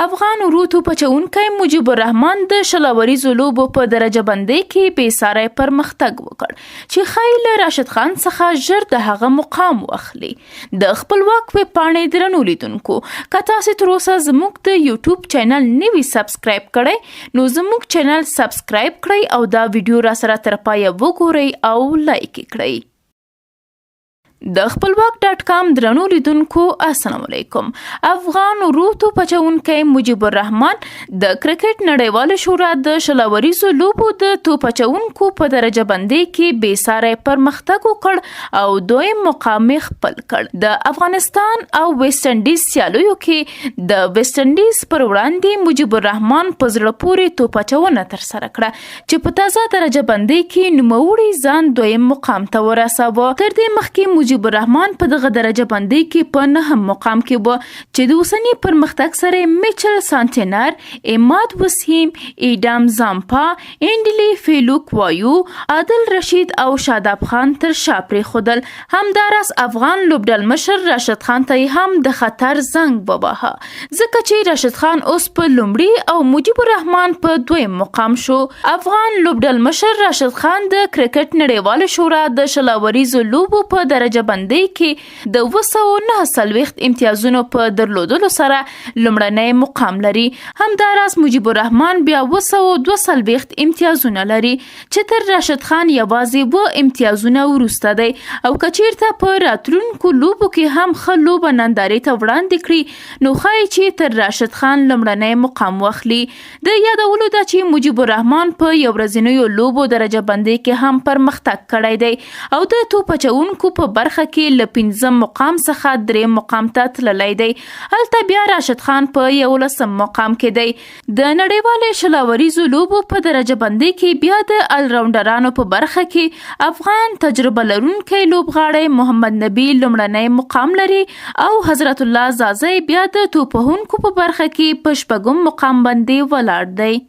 افغان ورو توپ اچونکی مجيب الرحمن د شلوریزو لوبو په درجه بندۍ کې بېساری پرمختګ وکړ چې ښایي له راشد خان څخه ژر د هغه مقام واخلي. د خپلواک ویب پاڼې درنو لیدونکو، که تاسې تر اوسه زموږ د یوټیوب چینل نه وي سبسکرایب کړی نو زموږ چینل سبسکرایب کړئ او دا ویډیو را سره تر پایه وګورئ او لایک یې کړئ. د خپلواک ډاټ کام درنو لیدونکو السلام علیکم. افغان ورو توپ اچونکی مجيب الرحمن د کرکټ نړیواله شورا د شلوریزو لوبو د توپ اچونکو په درجه بندۍ کې بېساری پرمختګ وکړ او دویم مقام یې خپل کړ. د افغانستان او ویسټ انډیز سیالیو کې د ویسټ انډیز پر وړاندې مجيب الرحمن په زړه پورې توپ اچونه ترسره کړه چې په تازه درجه بندۍ کې نوموړي ځان دویم مقام ته ورساوه. تر دې مخکې مجيب الرحمن په دغه درجه بندۍ کې په 9 مقام کې و چې د اوسني پرمختګ سره میچل سانتینر، اماد وسیم، ایډام زامپا، انډلی فیلوک وایو، عادل رشید او شاداب خان تر شا پرېښودل. همداراز افغان لوبډلمشر راشد خان ته هم د خطر زنګ وواهه ځکه چې راشد خان اوس په لومړي او مجيب الرحمن په دویم مقام شو. افغان لوبډلمشر راشد خان د کرکټ نړیواله شورا د شلوریزو لوبو په درجه بندۍ کې د 249 امتیازونو په درلودلو سره لومړنی مقام لري. همداراز مجيب الرحمن بیا 242 امتیازونه لري چې تر راشد خان یوازې 2 امتیازونه وروسته دی او که چیرته په راتلونکو لوبو کې هم ښه لوبه نندارې ته وړاندې کړي نو ښایي چې تر راشد خان لومړنی مقام واخلي. د یادولو ده چې مجيب الرحمن په یو ورځنیو لوبو درجه بندۍ کې هم پرمختګ کړی دی او د توپ اچونکو په برخه کې له 5 مقام څخه 3 مقام ته تللی دی. هلته بیا راشد خان په 11 مقام کې دی. د نړیوالې شلوریزو لوبو په درجه بندۍ کې بیا د الراونډرانو په برخه کې افغان تجربه لرونکی لوبغاړی محمد نبی لومړنی مقام لري او حضرت الله زازی بیا د توپ وهونکو په برخه کې په 6 مقام باندې ولاړ دی.